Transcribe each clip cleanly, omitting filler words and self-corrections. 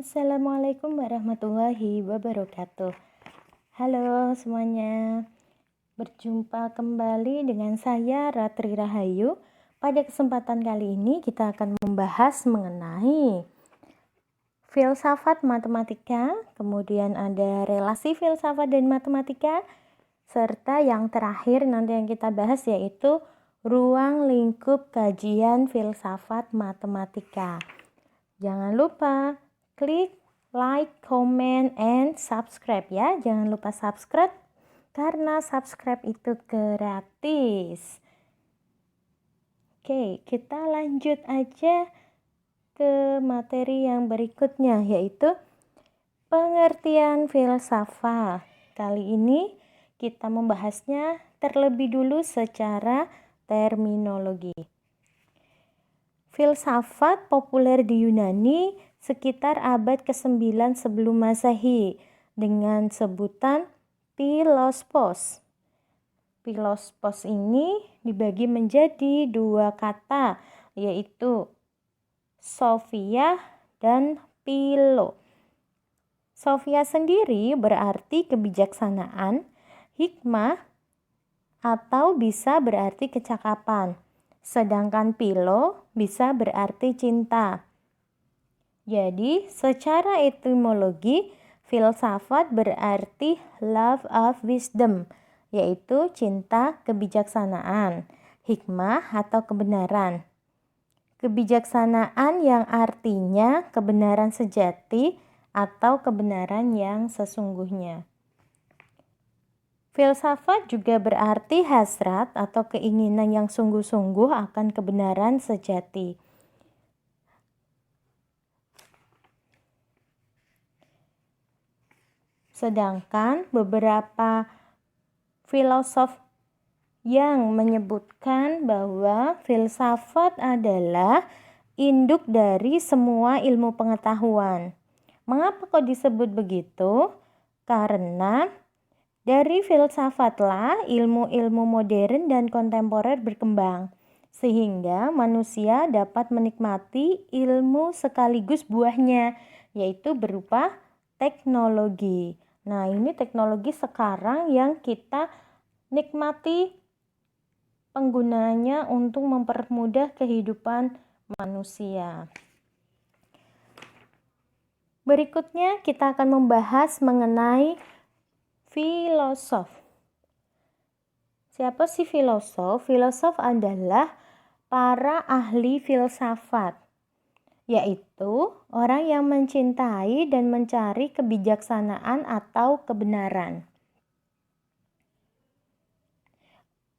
Assalamualaikum warahmatullahi wabarakatuh. Halo semuanya, berjumpa kembali dengan saya Ratri Rahayu. Pada kesempatan kali ini kita akan membahas mengenai filsafat matematika, kemudian ada relasi filsafat dan matematika, serta yang terakhir nanti yang kita bahas yaitu ruang lingkup kajian filsafat matematika. Jangan lupa klik like, comment, and subscribe ya. Jangan lupa subscribe karena subscribe itu gratis. Oke, kita lanjut aja ke materi yang berikutnya yaitu pengertian filsafat. Kali ini kita membahasnya terlebih dulu secara terminologi. Filsafat populer di Yunani sekitar abad ke-9 sebelum Masehi dengan sebutan Philospos. Philospos ini dibagi menjadi dua kata yaitu Sophia dan Philo. Sophia sendiri berarti kebijaksanaan, hikmah, atau bisa berarti kecakapan. Sedangkan Philo bisa berarti cinta. Jadi, secara etimologi, filsafat berarti love of wisdom, yaitu cinta kebijaksanaan, hikmah atau kebenaran. Kebijaksanaan yang artinya kebenaran sejati atau kebenaran yang sesungguhnya. Filsafat juga berarti hasrat atau keinginan yang sungguh-sungguh akan kebenaran sejati. Sedangkan beberapa filosof yang menyebutkan bahwa filsafat adalah induk dari semua ilmu pengetahuan. Mengapa kok disebut begitu? Karena dari filsafatlah ilmu-ilmu modern dan kontemporer berkembang, sehingga manusia dapat menikmati ilmu sekaligus buahnya, yaitu berupa teknologi. Nah, ini teknologi sekarang yang kita nikmati penggunaannya untuk mempermudah kehidupan manusia. Berikutnya kita akan membahas mengenai filosof. Siapa sih filosof? Filosof adalah para ahli filsafat, yaitu orang yang mencintai dan mencari kebijaksanaan atau kebenaran.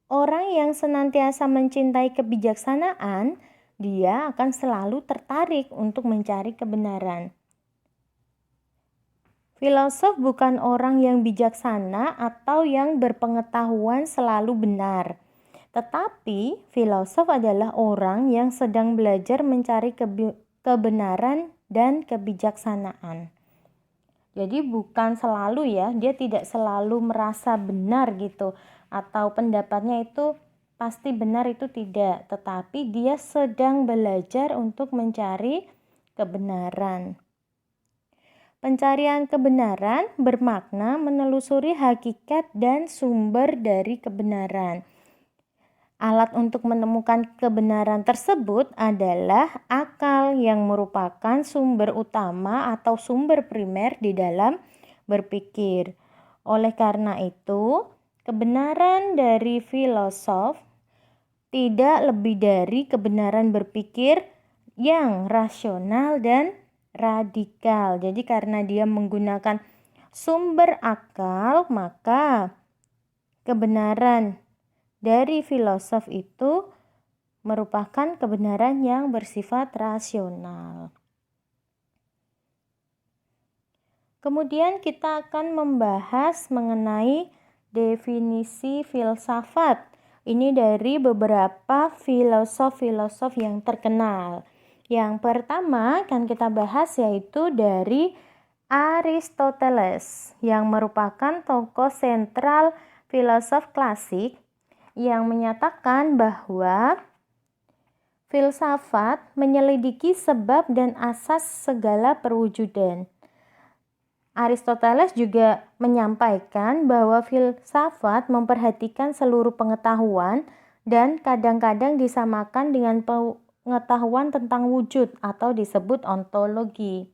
Orang yang senantiasa mencintai kebijaksanaan, dia akan selalu tertarik untuk mencari kebenaran. Filosof bukan orang yang bijaksana atau yang berpengetahuan selalu benar. Tetapi filosof adalah orang yang sedang belajar mencari kebenaran dan kebijaksanaan. Jadi bukan selalu ya, dia tidak selalu merasa benar gitu, atau pendapatnya itu pasti benar, itu tidak. Tetapi dia sedang belajar untuk mencari kebenaran. Pencarian kebenaran bermakna menelusuri hakikat dan sumber dari kebenaran. Alat untuk menemukan kebenaran tersebut adalah akal yang merupakan sumber utama atau sumber primer di dalam berpikir. Oleh karena itu, kebenaran dari filosof tidak lebih dari kebenaran berpikir yang rasional dan radikal. Jadi karena dia menggunakan sumber akal, maka kebenaran dari filosof itu merupakan kebenaran yang bersifat rasional. Kemudian kita akan membahas mengenai definisi filsafat. Ini dari beberapa filosof yang terkenal. Yang pertama akan kita bahas yaitu dari Aristoteles, yang merupakan tokoh sentral filosof klasik yang menyatakan bahwa filsafat menyelidiki sebab dan asas segala perwujudan. Aristoteles juga menyampaikan bahwa filsafat memperhatikan seluruh pengetahuan dan kadang-kadang disamakan dengan pengetahuan tentang wujud atau disebut ontologi.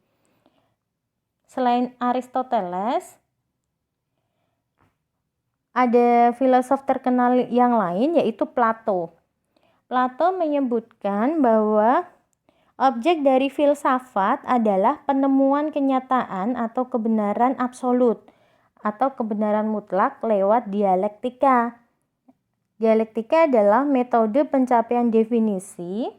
Selain Aristoteles, ada filosof terkenal yang lain yaitu Plato. Plato menyebutkan bahwa objek dari filsafat adalah penemuan kenyataan atau kebenaran absolut atau kebenaran mutlak lewat dialektika. Dialektika adalah metode pencapaian definisi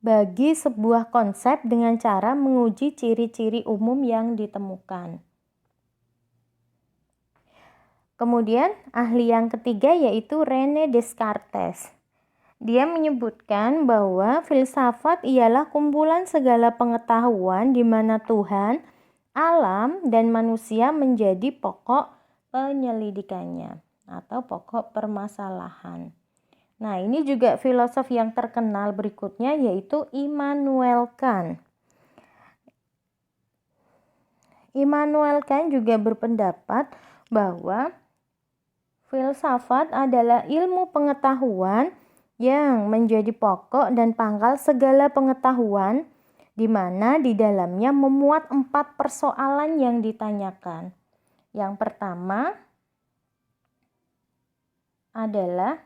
bagi sebuah konsep dengan cara menguji ciri-ciri umum yang ditemukan. Kemudian ahli yang ketiga yaitu René Descartes. Dia menyebutkan bahwa filsafat ialah kumpulan segala pengetahuan di mana Tuhan, alam, dan manusia menjadi pokok penyelidikannya atau pokok permasalahan. Nah, ini juga filosof yang terkenal berikutnya yaitu Immanuel Kant. Immanuel Kant juga berpendapat bahwa filsafat adalah ilmu pengetahuan yang menjadi pokok dan pangkal segala pengetahuan, di mana di dalamnya memuat 4 persoalan yang ditanyakan. Yang pertama adalah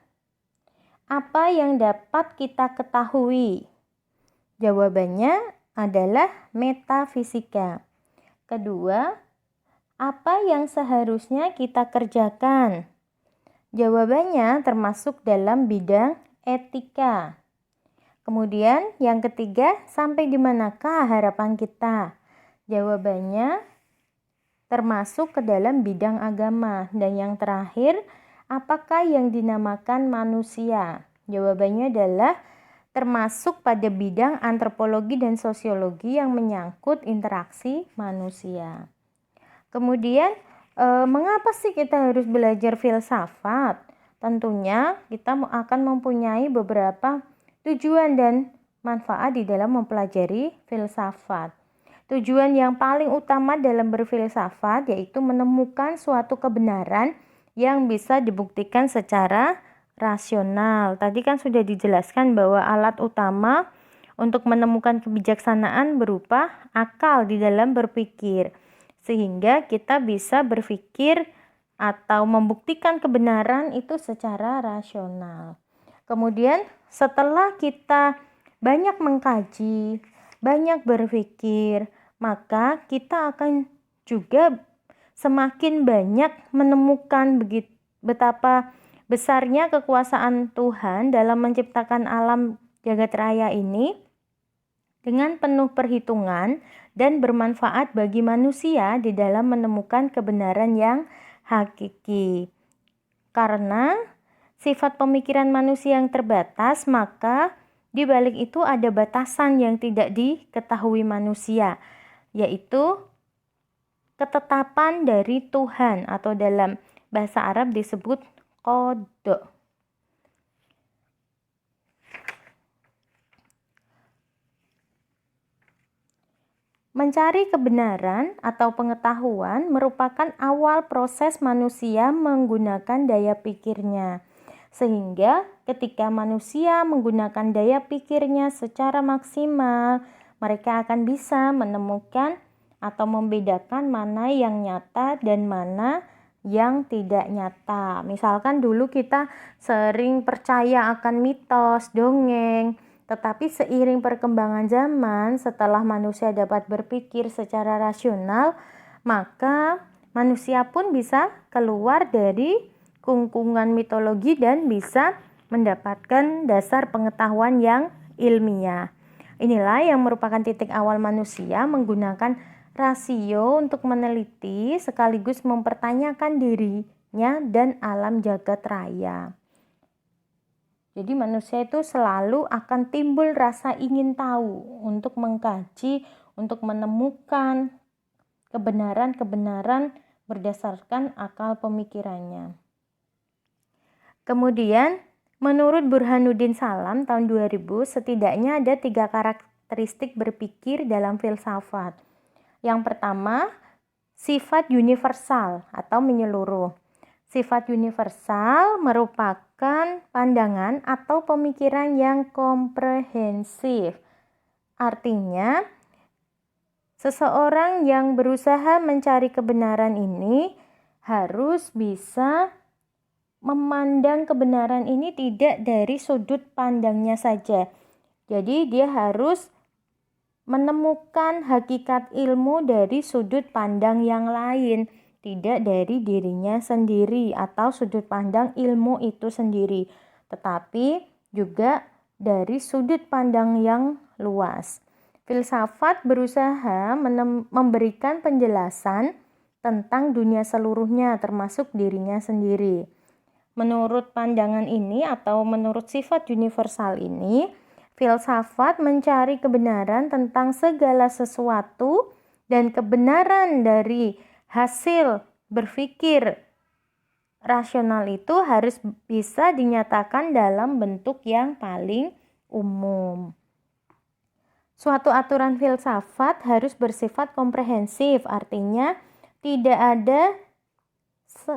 apa yang dapat kita ketahui? Jawabannya adalah metafisika. Kedua, apa yang seharusnya kita kerjakan? Jawabannya termasuk dalam bidang etika. Kemudian yang ketiga, sampai di manakah harapan kita? Jawabannya termasuk ke dalam bidang agama. Dan yang terakhir, apakah yang dinamakan manusia? Jawabannya adalah termasuk pada bidang antropologi dan sosiologi yang menyangkut interaksi manusia. Kemudian, mengapa sih kita harus belajar filsafat? Tentunya kita akan mempunyai beberapa tujuan dan manfaat di dalam mempelajari filsafat. Tujuan yang paling utama dalam berfilsafat yaitu menemukan suatu kebenaran yang bisa dibuktikan secara rasional. Tadi kan sudah dijelaskan bahwa alat utama untuk menemukan kebijaksanaan berupa akal di dalam berpikir, sehingga kita bisa berpikir atau membuktikan kebenaran itu secara rasional. Kemudian setelah kita banyak mengkaji, banyak berpikir, maka kita akan juga semakin banyak menemukan betapa besarnya kekuasaan Tuhan dalam menciptakan alam jagat raya ini dengan penuh perhitungan dan bermanfaat bagi manusia di dalam menemukan kebenaran yang hakiki. Karena sifat pemikiran manusia yang terbatas, maka di balik itu ada batasan yang tidak diketahui manusia, yaitu ketetapan dari Tuhan atau dalam bahasa Arab disebut qada. Mencari kebenaran atau pengetahuan merupakan awal proses manusia menggunakan daya pikirnya. Sehingga ketika manusia menggunakan daya pikirnya secara maksimal, mereka akan bisa menemukan atau membedakan mana yang nyata dan mana yang tidak nyata. Misalkan dulu kita sering percaya akan mitos, dongeng, tetapi seiring perkembangan zaman, setelah manusia dapat berpikir secara rasional, maka manusia pun bisa keluar dari kungkungan mitologi dan bisa mendapatkan dasar pengetahuan yang ilmiah. Inilah yang merupakan titik awal manusia menggunakan rasio untuk meneliti sekaligus mempertanyakan dirinya dan alam jagat raya. Jadi manusia itu selalu akan timbul rasa ingin tahu untuk mengkaji, untuk menemukan kebenaran-kebenaran berdasarkan akal pemikirannya. Kemudian Menurut Burhanuddin Salam tahun 2000, setidaknya ada 3 karakteristik berpikir dalam filsafat. Yang pertama, sifat universal atau menyeluruh. Sifat universal merupakan pandangan atau pemikiran yang komprehensif. Artinya, seseorang yang berusaha mencari kebenaran ini harus bisa memandang kebenaran ini tidak dari sudut pandangnya saja. Jadi dia harus menemukan hakikat ilmu dari sudut pandang yang lain, tidak dari dirinya sendiri atau sudut pandang ilmu itu sendiri, tetapi juga dari sudut pandang yang luas. Filsafat berusaha memberikan penjelasan tentang dunia seluruhnya termasuk dirinya sendiri. Menurut pandangan ini atau menurut sifat universal ini, filsafat mencari kebenaran tentang segala sesuatu dan kebenaran dari hasil berpikir rasional itu harus bisa dinyatakan dalam bentuk yang paling umum. Suatu aturan filsafat harus bersifat komprehensif, artinya tidak ada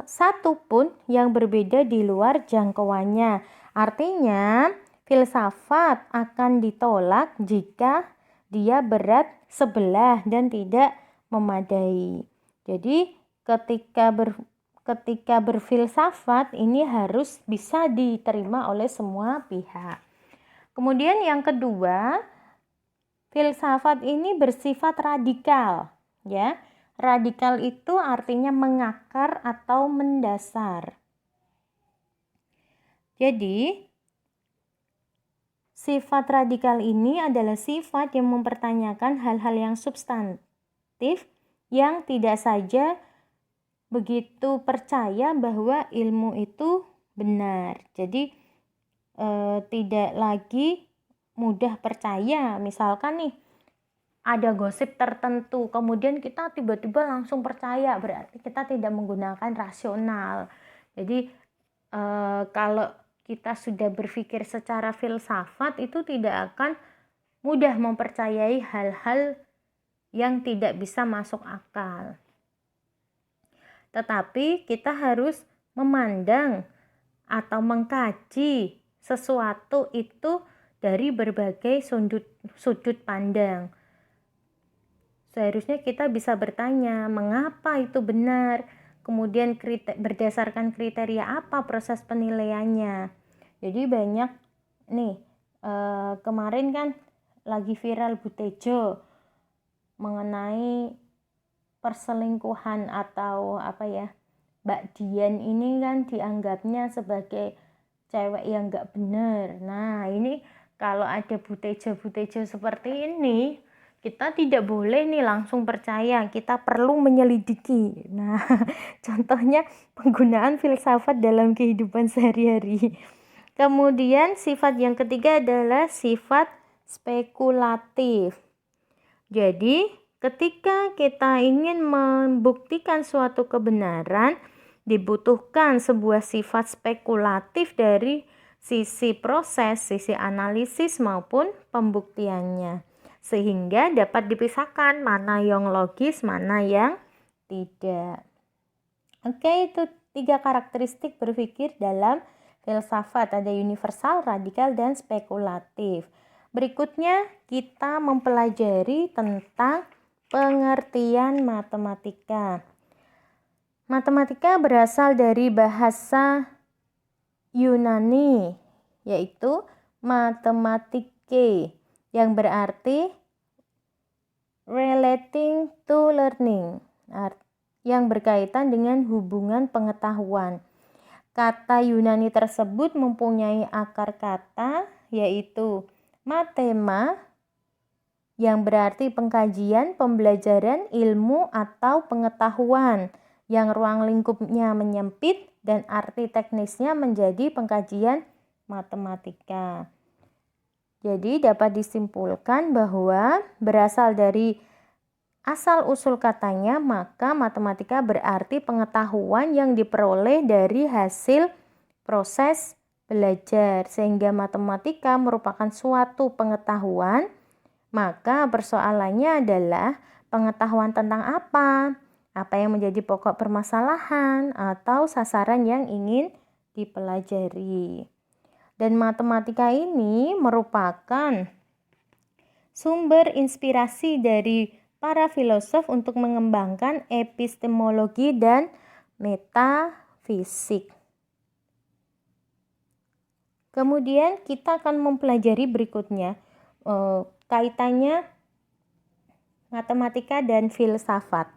satu pun yang berbeda di luar jangkauannya. Artinya, filsafat akan ditolak jika dia berat sebelah dan tidak memadai. Jadi, ketika berfilsafat ini harus bisa diterima oleh semua pihak. Kemudian yang kedua, filsafat ini bersifat radikal, ya. Radikal itu artinya mengakar atau mendasar. Jadi, sifat radikal ini adalah sifat yang mempertanyakan hal-hal yang substantif yang tidak saja begitu percaya bahwa ilmu itu benar. Jadi, tidak lagi mudah percaya. Misalkan nih, ada gosip tertentu, kemudian kita tiba-tiba langsung percaya, berarti kita tidak menggunakan rasional. Jadi kalau kita sudah berpikir secara filsafat, itu tidak akan mudah mempercayai hal-hal yang tidak bisa masuk akal. Tetapi kita harus memandang atau mengkaji sesuatu itu dari berbagai sudut pandang. Seharusnya kita bisa bertanya, mengapa itu benar? Kemudian berdasarkan kriteria apa proses penilaiannya? Jadi banyak nih, kemarin kan lagi viral Butejo mengenai perselingkuhan atau Mbak Dian ini kan dianggapnya sebagai cewek yang gak benar. Nah, ini kalau ada Butejo seperti ini, kita tidak boleh nih langsung percaya, kita perlu menyelidiki. Nah, contohnya penggunaan filsafat dalam kehidupan sehari-hari. Kemudian sifat yang ketiga adalah sifat spekulatif. Jadi, ketika kita ingin membuktikan suatu kebenaran, dibutuhkan sebuah sifat spekulatif dari sisi proses, sisi analisis maupun pembuktiannya, sehingga dapat dipisahkan mana yang logis, mana yang tidak. Oke, itu 3 karakteristik berpikir dalam filsafat, ada universal, radikal, dan spekulatif. Berikutnya kita mempelajari tentang pengertian matematika. Matematika berasal dari bahasa Yunani, yaitu matematike, yang berarti relating to learning, yang berkaitan dengan hubungan pengetahuan. Kata Yunani tersebut mempunyai akar kata yaitu matema, yang berarti pengkajian, pembelajaran, ilmu atau pengetahuan, yang ruang lingkupnya menyempit dan arti teknisnya menjadi pengkajian matematika. Jadi dapat disimpulkan bahwa berasal dari asal-usul katanya, maka matematika berarti pengetahuan yang diperoleh dari hasil proses belajar, sehingga matematika merupakan suatu pengetahuan, maka persoalannya adalah pengetahuan tentang apa yang menjadi pokok permasalahan atau sasaran yang ingin dipelajari. Dan matematika ini merupakan sumber inspirasi dari para filosof untuk mengembangkan epistemologi dan metafisik. Kemudian kita akan mempelajari berikutnya kaitannya matematika dan filsafat.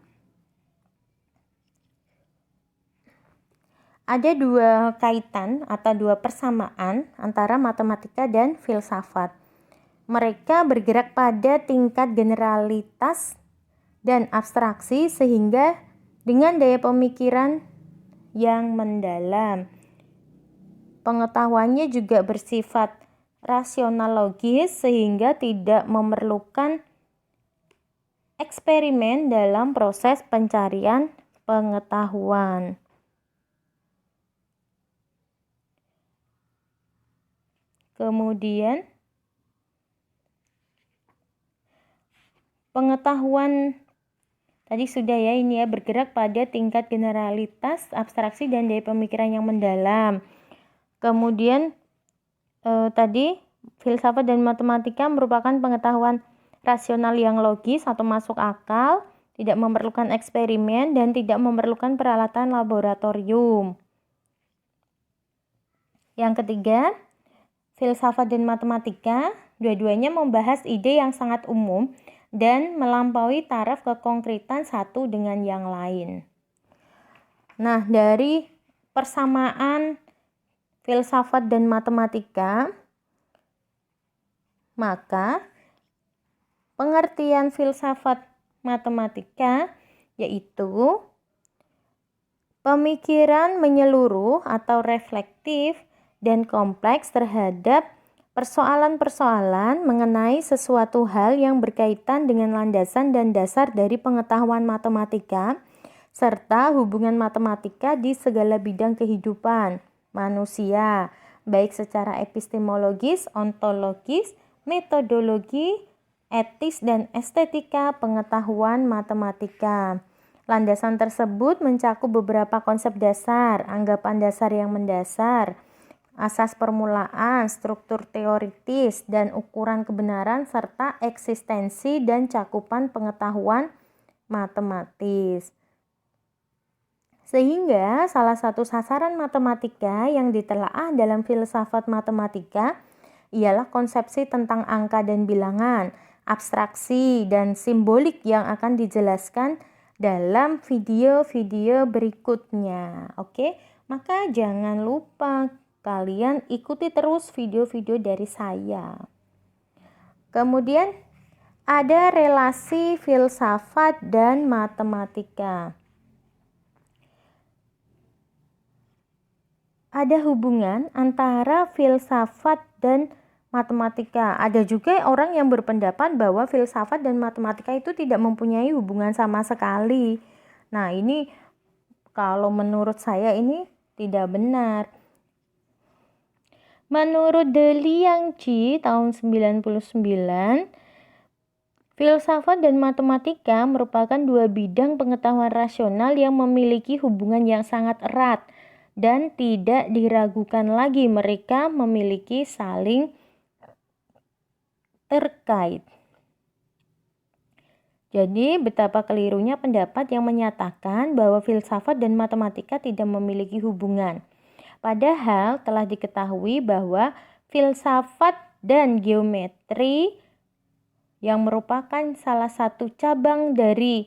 Ada dua kaitan atau dua persamaan antara matematika dan filsafat. Mereka bergerak pada tingkat generalitas dan abstraksi sehingga dengan daya pemikiran yang mendalam. Pengetahuannya juga bersifat rasional logis sehingga tidak memerlukan eksperimen dalam proses pencarian pengetahuan. Kemudian pengetahuan tadi sudah ya, ini ya, bergerak pada tingkat generalitas, abstraksi, dan daya pemikiran yang mendalam. Kemudian tadi filsafat dan matematika merupakan pengetahuan rasional yang logis atau masuk akal, tidak memerlukan eksperimen, dan tidak memerlukan peralatan laboratorium. Yang ketiga, filsafat dan matematika dua-duanya membahas ide yang sangat umum dan melampaui taraf kekonkretan satu dengan yang lain. Nah, dari persamaan filsafat dan matematika, maka pengertian filsafat matematika yaitu pemikiran menyeluruh atau reflektif dan kompleks terhadap persoalan-persoalan mengenai sesuatu hal yang berkaitan dengan landasan dan dasar dari pengetahuan matematika, serta hubungan matematika di segala bidang kehidupan manusia, baik secara epistemologis, ontologis, metodologi, etis, dan estetika pengetahuan matematika. Landasan tersebut mencakup beberapa konsep dasar, anggapan dasar yang mendasar, asas permulaan, struktur teoritis, dan ukuran kebenaran, serta eksistensi dan cakupan pengetahuan matematis. Sehingga salah satu sasaran matematika yang ditelaah dalam filsafat matematika ialah konsepsi tentang angka dan bilangan, abstraksi, dan simbolik yang akan dijelaskan dalam video-video berikutnya. Oke, maka jangan lupa kalian ikuti terus video-video dari saya. Kemudian ada relasi filsafat dan matematika. Ada hubungan antara filsafat dan matematika. Ada juga orang yang berpendapat bahwa filsafat dan matematika itu tidak mempunyai hubungan sama sekali. Nah, ini kalau menurut saya ini tidak benar. Menurut De Liangji tahun 99, filsafat dan matematika merupakan dua bidang pengetahuan rasional yang memiliki hubungan yang sangat erat dan tidak diragukan lagi mereka memiliki saling terkait. Jadi, betapa kelirunya pendapat yang menyatakan bahwa filsafat dan matematika tidak memiliki hubungan. Padahal telah diketahui bahwa filsafat dan geometri yang merupakan salah satu cabang dari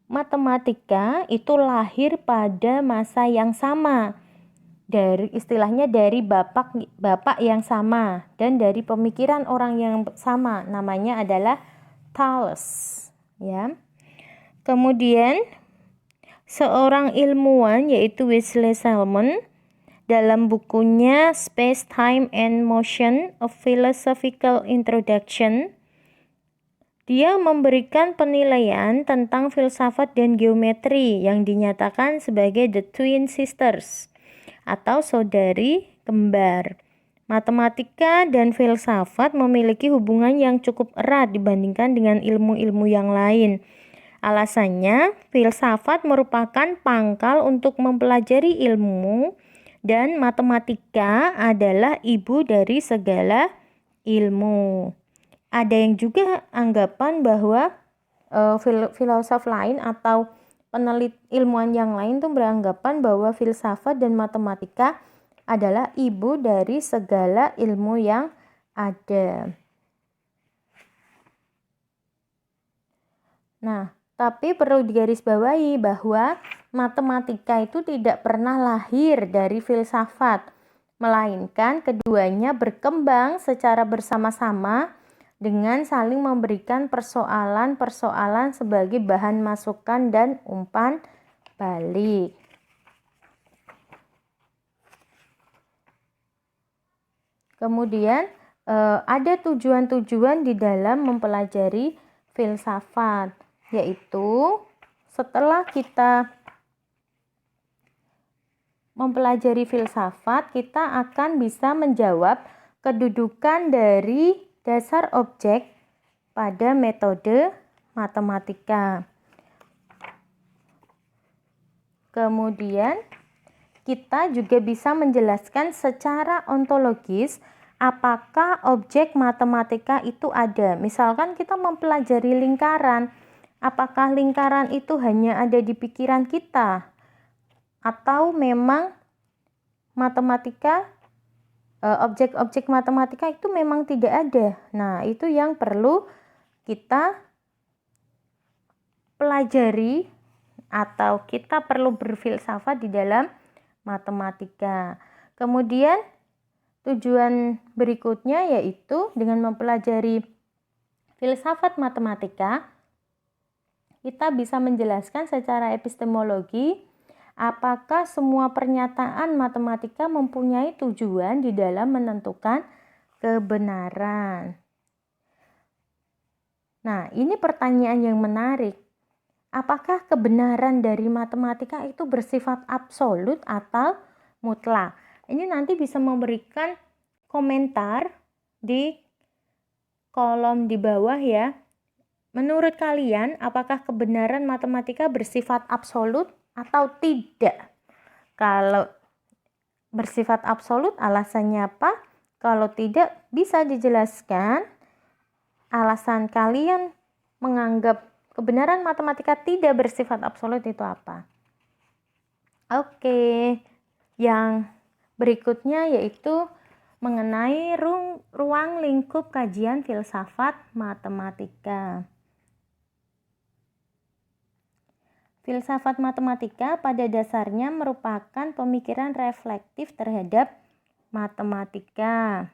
matematika itu lahir pada masa yang sama. Istilahnya dari bapak yang sama dan dari pemikiran orang yang sama, namanya adalah Thales, ya. Kemudian seorang ilmuwan yaitu Wesley Salmon dalam bukunya Space, Time and Motion: A Philosophical Introduction, dia memberikan penilaian tentang filsafat dan geometri yang dinyatakan sebagai the twin sisters atau saudari kembar. Matematika dan filsafat memiliki hubungan yang cukup erat dibandingkan dengan ilmu-ilmu yang lain. Alasannya, filsafat merupakan pangkal untuk mempelajari ilmu dan matematika adalah ibu dari segala ilmu. Ada yang juga anggapan bahwa filosof lain atau peneliti ilmuwan yang lain tuh beranggapan bahwa filsafat dan matematika adalah ibu dari segala ilmu yang ada. Nah, tapi perlu digarisbawahi bahwa matematika itu tidak pernah lahir dari filsafat, melainkan keduanya berkembang secara bersama-sama dengan saling memberikan persoalan-persoalan sebagai bahan masukan dan umpan balik. Kemudian ada tujuan-tujuan di dalam mempelajari filsafat, yaitu setelah kita mempelajari filsafat, kita akan bisa menjawab kedudukan dari dasar objek pada metode matematika. Kemudian kita juga bisa menjelaskan secara ontologis apakah objek matematika itu ada. Misalkan kita mempelajari lingkaran, apakah lingkaran itu hanya ada di pikiran kita atau memang matematika, objek-objek matematika itu memang tidak ada. Nah, itu yang perlu kita pelajari atau kita perlu berfilsafat di dalam matematika. Kemudian tujuan berikutnya yaitu dengan mempelajari filsafat matematika, kita bisa menjelaskan secara epistemologi apakah semua pernyataan matematika mempunyai tujuan di dalam menentukan kebenaran. Nah, ini pertanyaan yang menarik. Apakah kebenaran dari matematika itu bersifat absolut atau mutlak? Ini nanti bisa memberikan komentar di kolom di bawah ya. Menurut kalian, apakah kebenaran matematika bersifat absolut atau tidak? Kalau bersifat absolut, alasannya apa? Kalau tidak, bisa dijelaskan alasan kalian menganggap kebenaran matematika tidak bersifat absolut itu apa? Oke, yang berikutnya yaitu mengenai ruang lingkup kajian filsafat matematika. Filsafat matematika pada dasarnya merupakan pemikiran reflektif terhadap matematika.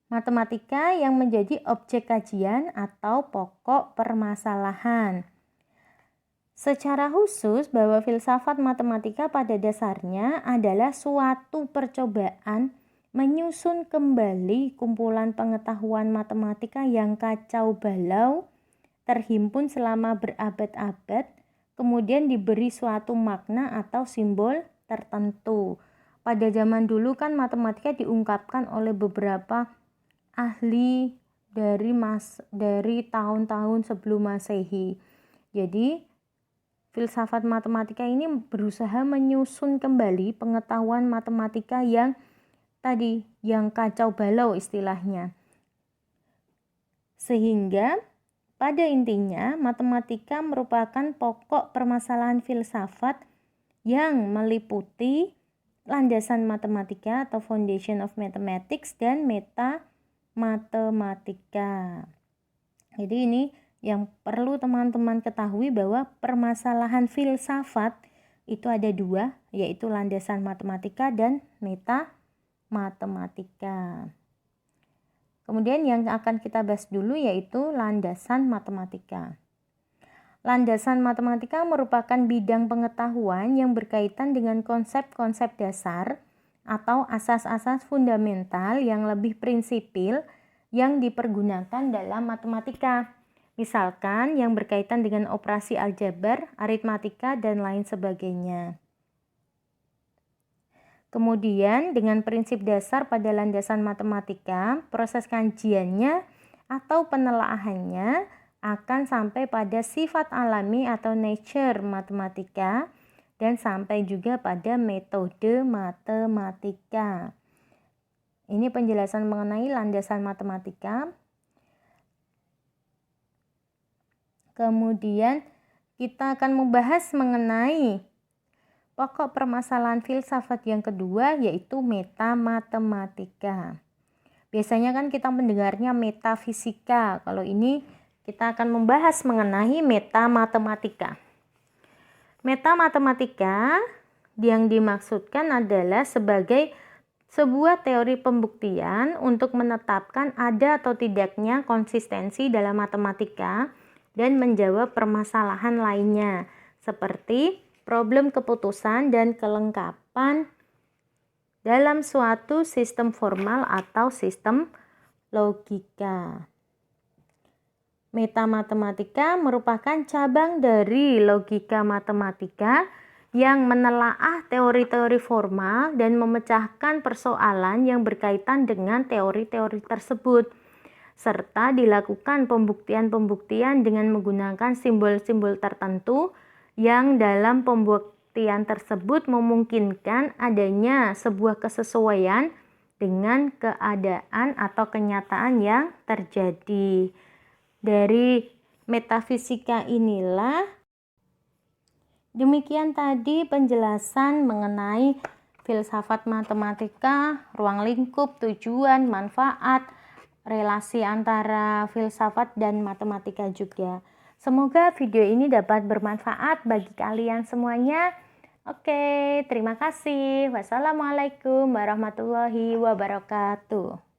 Matematika yang menjadi objek kajian atau pokok permasalahan. Secara khusus bahwa filsafat matematika pada dasarnya adalah suatu percobaan menyusun kembali kumpulan pengetahuan matematika yang kacau balau, terhimpun selama berabad-abad, kemudian diberi suatu makna atau simbol tertentu. Pada zaman dulu kan matematika diungkapkan oleh beberapa ahli dari tahun-tahun sebelum Masehi. Jadi filsafat matematika ini berusaha menyusun kembali pengetahuan matematika yang kacau balau istilahnya. Sehingga pada intinya matematika merupakan pokok permasalahan filsafat yang meliputi landasan matematika atau foundation of mathematics dan matematika. Jadi ini yang perlu teman-teman ketahui bahwa permasalahan filsafat itu ada dua, yaitu landasan matematika dan matematika. Kemudian yang akan kita bahas dulu yaitu landasan matematika. Landasan matematika merupakan bidang pengetahuan yang berkaitan dengan konsep-konsep dasar atau asas-asas fundamental yang lebih prinsipil yang dipergunakan dalam matematika. Misalkan yang berkaitan dengan operasi aljabar, aritmatika, dan lain sebagainya. Kemudian dengan prinsip dasar pada landasan matematika, proses kajiannya atau penelaahannya akan sampai pada sifat alami atau nature matematika dan sampai juga pada metode matematika. Ini penjelasan mengenai landasan matematika. Kemudian kita akan membahas mengenai pokok permasalahan filsafat yang kedua, yaitu metamatematika. Biasanya kan kita mendengarnya metafisika. Kalau ini kita akan membahas mengenai metamatematika. Metamatematika yang dimaksudkan adalah sebagai sebuah teori pembuktian untuk menetapkan ada atau tidaknya konsistensi dalam matematika dan menjawab permasalahan lainnya, seperti problem keputusan dan kelengkapan dalam suatu sistem formal atau sistem logika. Metamatematika merupakan cabang dari logika matematika yang menelaah teori-teori formal dan memecahkan persoalan yang berkaitan dengan teori-teori tersebut, serta dilakukan pembuktian-pembuktian dengan menggunakan simbol-simbol tertentu yang dalam pembuktian tersebut memungkinkan adanya sebuah kesesuaian dengan keadaan atau kenyataan yang terjadi. Dari metafisika inilah demikian tadi penjelasan mengenai filsafat matematika, ruang lingkup, tujuan, manfaat, relasi antara filsafat dan matematika juga. Semoga video ini dapat bermanfaat bagi kalian semuanya. Oke, terima kasih. Wassalamualaikum warahmatullahi wabarakatuh.